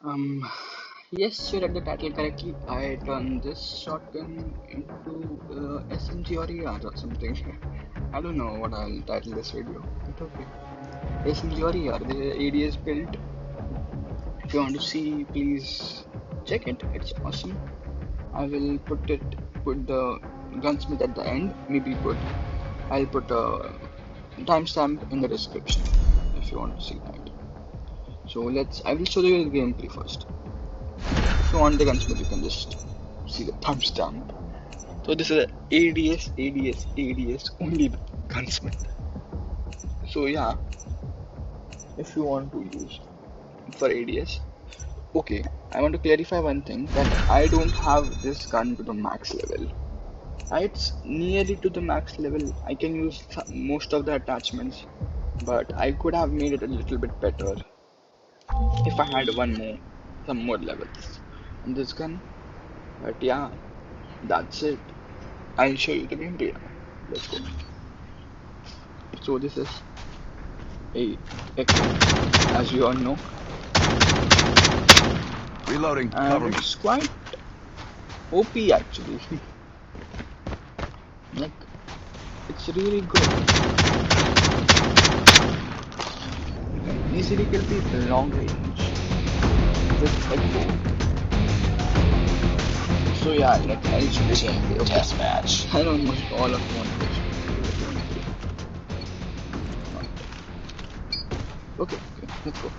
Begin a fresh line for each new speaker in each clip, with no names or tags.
Um, yes, you read the title correctly. I turned this shotgun into SMG or ER or something. I don't know what I'll title this video, but okay. SMG or ER, the ADS build. If you want to see, please check it. It's awesome. I will put the gunsmith at the end. I'll put a timestamp in the description if you want to see that. So I will show you the gameplay first. If you want the gunsmith, you can just see the timestamp. So this is a ADS only with gunsmith. So yeah, if you want to use for ADS, okay. I want to clarify one thing that I don't have this gun to the max level. It's nearly to the max level. I can use most of the attachments, but I could have made it a little bit better if I had some more levels on this gun. But yeah, that's it. I'll show you the gameplay now. Let's go. So this is a Echo, as you all know,
Reloading. Cover
and
me.
it's quite OP actually. Like, it's really good. You can easily kill people long range with Echo. So yeah, I'll show you the gameplay. Okay.
Test match.
I know almost all of you want to watch. Okay, let's go.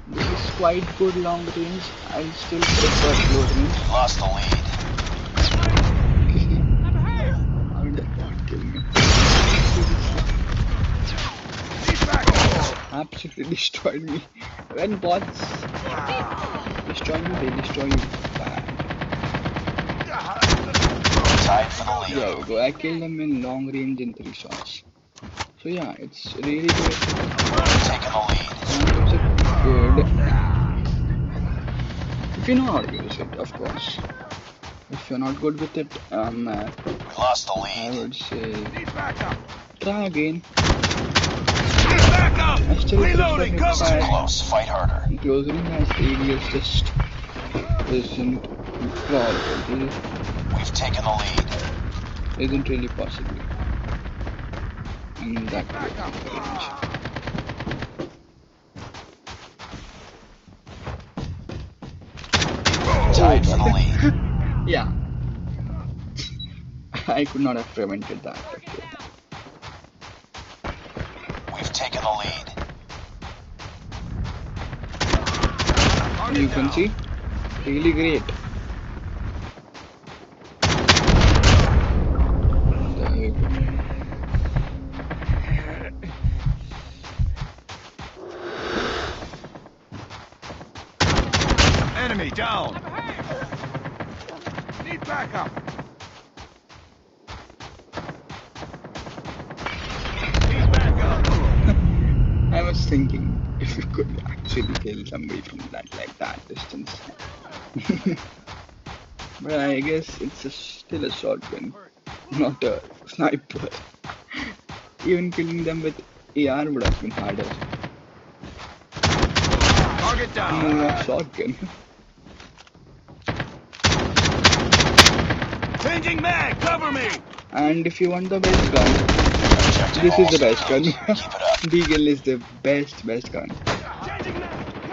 This is quite good long range. I still prefer close range.
Lost the lead.
How did that bot kill me? Absolutely destroyed me. When bots destroy me, they destroy you bad.
Tied for the lead.
There we go. I killed them in long range in 3 shots. So yeah, it's really good.
Taking the lead.
Sometimes it's good. If you know how to use it, of course. If you're not good with it,
We lost the
I
lead.
would say try again.
Back up.
I still
Reloading.
prefer
Cover
it
me.
Close. Fight harder.
by closing as ADS just isn't probable.
We've taken the lead.
Isn't really possible in that range.
Tied for the lead.
Yeah, I could not have prevented that. Okay.
We've taken the lead.
You can see, really great. There we go.
Enemy down. Need backup. Need backup.
I was thinking if you could actually kill somebody from that distance. But I guess still a shotgun, not a sniper. Even killing them with AR would have been harder.
Target down.
Even a shotgun.
Changing mag. Cover me.
And if you want the best gun, this is the best gun.
Keep it up.
Deagle is the best gun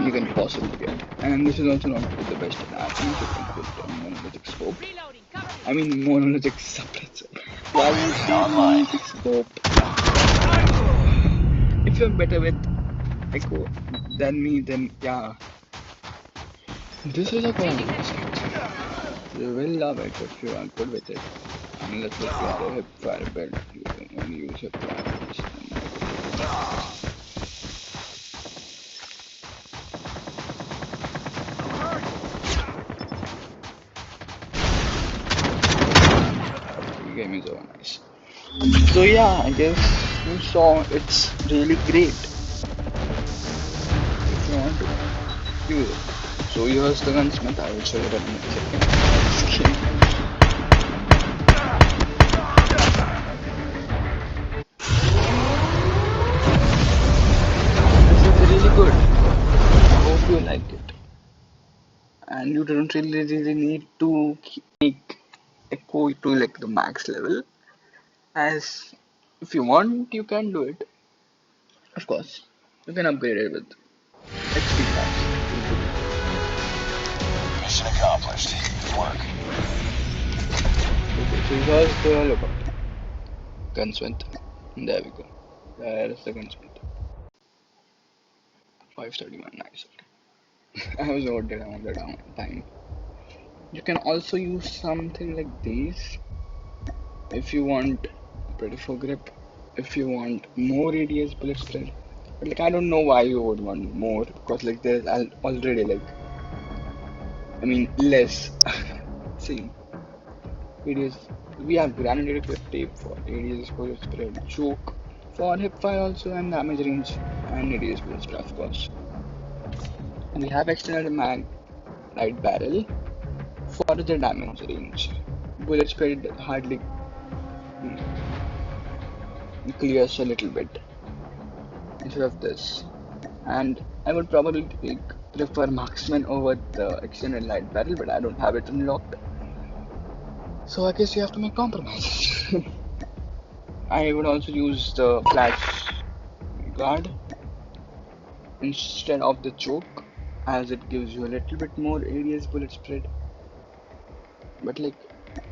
you can possibly get. And this is also not the best attachment. You can put a monolithic scope. I mean monolithic suppressor. Monolithic scope. If you're better with Echo than me, then yeah. This is a common mistake. You will love it if you are good with it. Unless if you are a hip fire belt, you can only use hip fire belts. The game is over nice. So yeah, I guess you saw it's really great if you want to use it. So here's the gunsmith. I will show you that in a second. This is really and you don't really need to make echo to like the max level. As if you want, you can do it. Of course, you can upgrade it with XP packs.
Mission accomplished. Good work.
Okay, so here's the lookout. Gunsmith. There we go. There is the gunsmith. 531. Nice. Okay. I was ordered on the time. You can also use something like these if you want pretty full grip. If you want more ADS bullet spread. But like I don't know why you would want more because like there's already like less. See, ADS we have granulated equipped tape for ADS bullet spread, choke for hip fire also and damage range and ADS bullet spread of course. And we have extended mag light barrel for the damage range. Bullet spread hardly clears a little bit instead of this. And I would probably prefer marksman over the extended light barrel, but I don't have it unlocked. So I guess you have to make compromises. I would also use the flash guard instead of the choke, as it gives you a little bit more ADS bullet spread. But like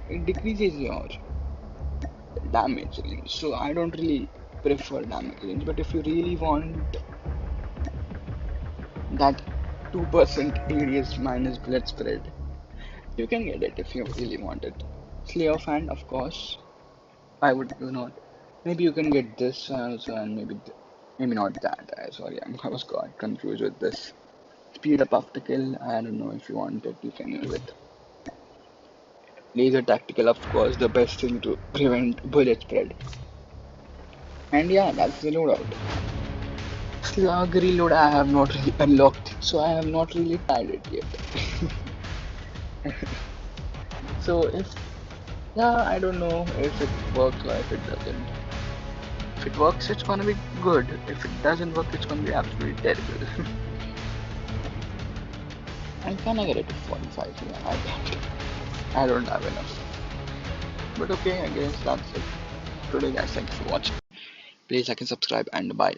it decreases your damage range, so I don't really prefer damage range. But if you really want that 2% ADS minus bullet spread, you can get it if you really want it. Slayer fan, of course. I would do not. Maybe you can get this also, and maybe not that. Sorry, I was got confused with this. Speed up after kill. I don't know if you want it. You can use it. Laser tactical, of course, the best thing to prevent bullet spread. And yeah, that's the loadout. Slug reload I have not really unlocked, so I have not really tried it yet. So yeah, I don't know if it works or if it doesn't. If it works, it's gonna be good. If it doesn't work, it's gonna be absolutely terrible. I kinda get it to 45, yeah, I can't. I don't have enough. But okay, I guess that's it. Today guys, thank you for watching. Please like and subscribe and bye.